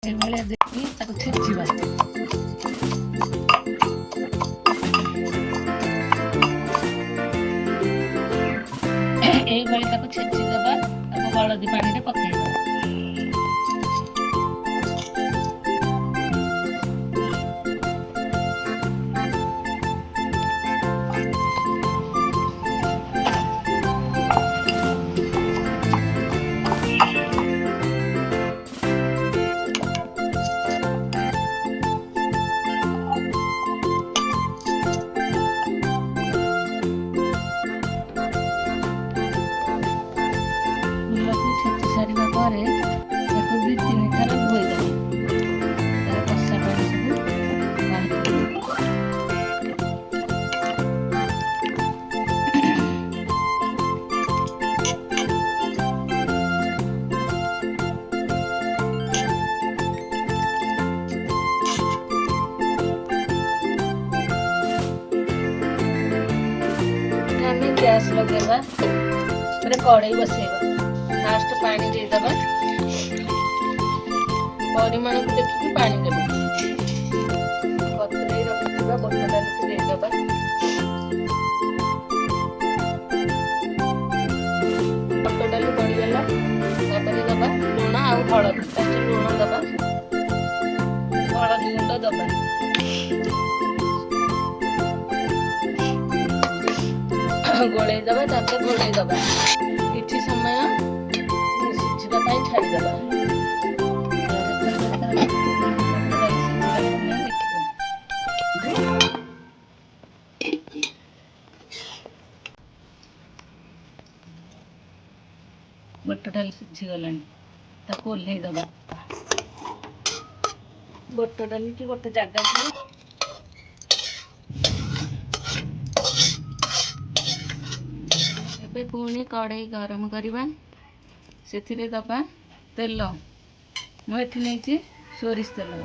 ଏଇଭଳିଆ ଦେଇକି ତାକୁ ଛେଚିବା। ଏଇଭଳି ତାକୁ ଛେଚିଦେବା। ତାକୁ ହଳଦୀ ପାଣିରେ ପକେଇବା। ଫୁଲକୁ ଛେଚି ସାରିବା ପରେ ତାକୁ 2-3 ଥର ଧୋଇଦେବା। ତାର କଷା ପାଣି ସବୁ ବାହାରିଯିବ। ଆମେ ଗ୍ୟାସ୍ ଲଗେଇବା। ତାପରେ କଡ଼େଇ ବସେଇବା। ଫାଷ୍ଟ ପାଣି ଦେଇଦେବା। ପରିମାଣକୁ ଦେଖିକି ପାଣି ଦେବା। ବତୁରେଇ ରଖିଥିବା ବୁଟ ଡାଲିକୁ ଦେଇଦେବା। ବୁଟ ଡାଲି ପଡ଼ିଗଲା। ତାପରେ ଦେବା ଲୁଣ ଆଉ ହଳଦୀ। ଫାଷ୍ଟ ଲୁଣ ଦେବା, ହଳଦୀ ଗୁଣ୍ଡ ଦେବା। ଗୋଳେଇ ଦେବା। ତାପରେ ଘୋଡ଼େଇ ଦେବା। କିଛି ସମୟ ସିଝିବା ପାଇଁ ଛାଡ଼ିଦେବା। ବୁଟ ଡାଲି ସିଝିଗଲାଣି। ତାକୁ ଓହ୍ଲେଇ ଦେବା। ବୁଟ ଡାଲିକି ଗୋଟେ ଜାଗାକୁ ଏବେ ପୁଣି କଡ଼େଇ ଗରମ କରିବା। ସେଥିରେ ଦେବା ତେଲ। ମୁଁ ଏଠି ନେଇଛି ସୋରିଷ ତେଲ।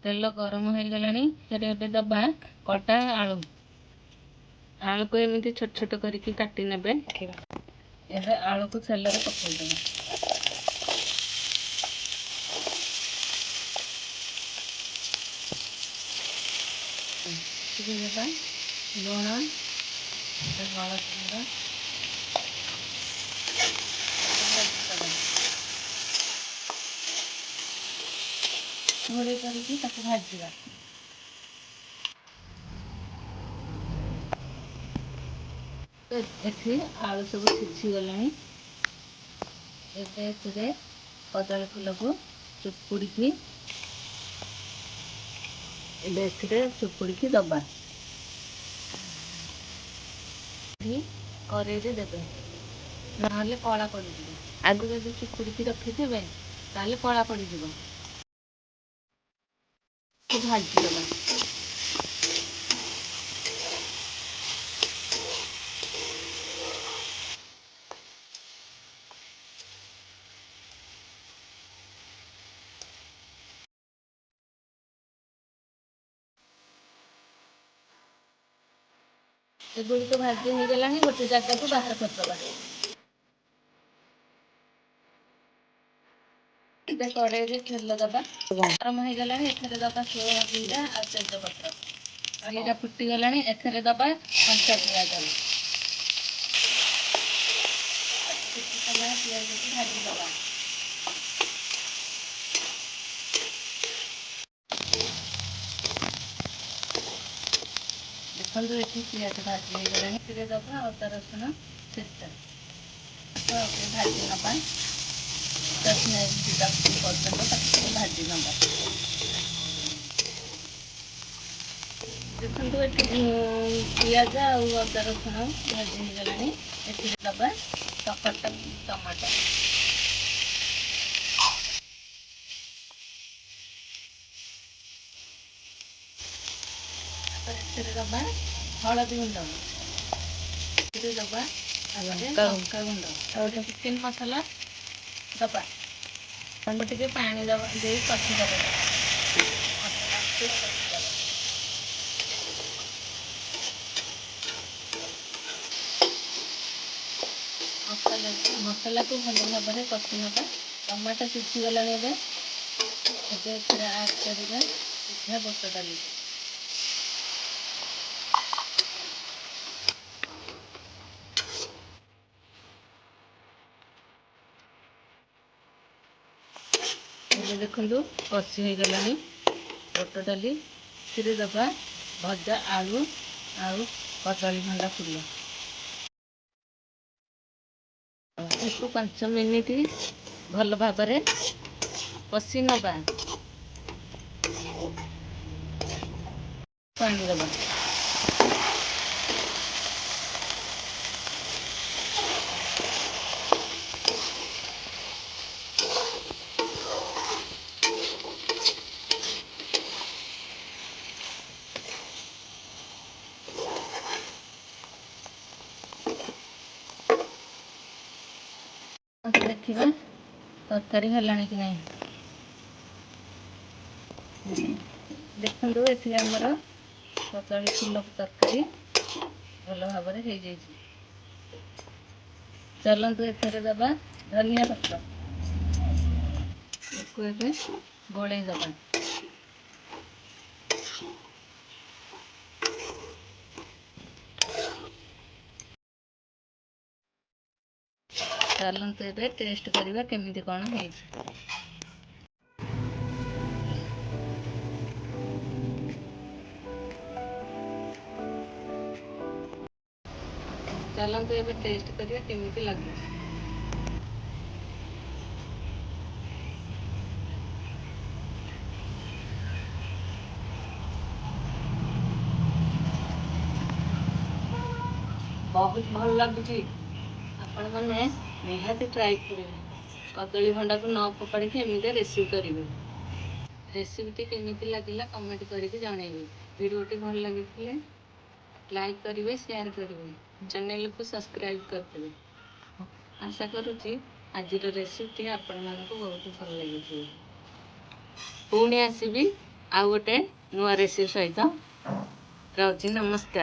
ତେଲ ଗରମ ହେଇଗଲାଣି। ସେଥିରେ ଏବେ ଦେବା କଟା ଆଳୁ। ଆଳୁକୁ ଏମିତି ଛୋଟ ଛୋଟ କରିକି କାଟି ନେବେ। ଏବେ ଆଳୁକୁ ତେଲରେ ପକାଇଦେବା। ଦେବା ଲୁଣ, ହଳଦୀ ଗୁଣ୍ଡ, ଘୋଡ଼େଇ କରିକି ତାକୁ ଭାଜିବା। ଏଠି ଆଳୁ ସବୁ ସିଝିଗଲାଣି। ଏବେ ଏଥିରେ କଦଳୀ ଫୁଲକୁ ଚୁପୁଡ଼ିକି ଦେବା। କରେଇରେ ଦେବେ, ନହେଲେ କଳା ପଡ଼ିଯିବ। ଆଗରୁ ଯଦି ଚୁପୁଡ଼ିକି ରଖିଥିବେ ତାହେଲେ କଳା ପଡ଼ିଯିବ। ଭାଜିଦେବା। ଏଗୁଡ଼ିକ ଭାଜି ହେଇଗଲାଣି। ଗୋଟେ ଜାଗାକୁ ବାହାର କରିଦେବା। ଏବେ କଡ଼େଇରେ ତେଲ ଦେବା। ଗରମ ହେଇଗଲାଣି। ଏଥିରେ ଦେବା ଜିରା ଆଉ ତେଜପତ୍ର। ଜିରା ଫୁଟିଗଲାଣି। ଏଥିରେ ଦେବା କଞ୍ଚା ପିଆଜ। କିଛି ସମୟ ପିଆଜକୁ ଭାଜିଦେବା। ଦେଖନ୍ତୁ ଏଠି ପିଆଜ ଭାଜି ହେଇଗଲାଣି। ଏଥିରେ ଦେବା ଅଦା ରସୁଣ ଛେଚା। ଭାଜି ନେବା। 10 ମିନିଟ୍ ପର୍ଯ୍ୟନ୍ତ ତାକୁ ଭାଜି ନେବା। ଦେଖନ୍ତୁ ଏଠି ପିଆଜ ଆଉ ଅଦା ରସୁଣ ଭାଜି ହେଇଗଲାଣି। ଏଥିରେ ଦେବା ଚକଟା ଟମାଟୋ। ଏଥିରେ ଦେବା ହଳଦୀ ଗୁଣ୍ଡ। ଏଥିରେ ଦେବା ଲଙ୍କା ଗୁଣ୍ଡ ଆଉ ଚିକେନ୍ ମସଲା ଦେବା। ଟିକେ ପାଣି ଦେବା ଦେଇ କଷିଦେବା। मसला को भल भाव में कषि ना टमाटो सिझीगला एथिरे आड करिबा सिझा बुट डाली देखो कषि हो गला बुट डाली दबा भजा आलू आउ कदली भंडा फुल इसको 5 मिनिट भल भाव में कषि नवा पानी दबा देखिए तरकारी है कि नहीं देखो ये आमर कदली फुल तरकारी भल भाव में हो जाए चलतु एथरे दबा धनिया पत्र गोले दबा चलतु ए टेस्ट करवा केमिति कौन है चलतु ए टेस्ट करवा केमिति लगे बहुत भल लगुच आपण मैंने निहाती ट्राए करेंगे कदली भंडा को न फोपाड़ी एमती रेसिपी करेंगे रेसिपी केमिति लगे कमेंट करके जनइबे वीडियोटी भल लगे लाइक करेंगे शेयर करेंगे चैनल को सब्सक्राइब करदे आशा करुँची आज रेसिपी आपण मानक बहुत भल लगे पुणी आसबि आउ गोटे नुआ रेसिपी सहित रहुची नमस्कार।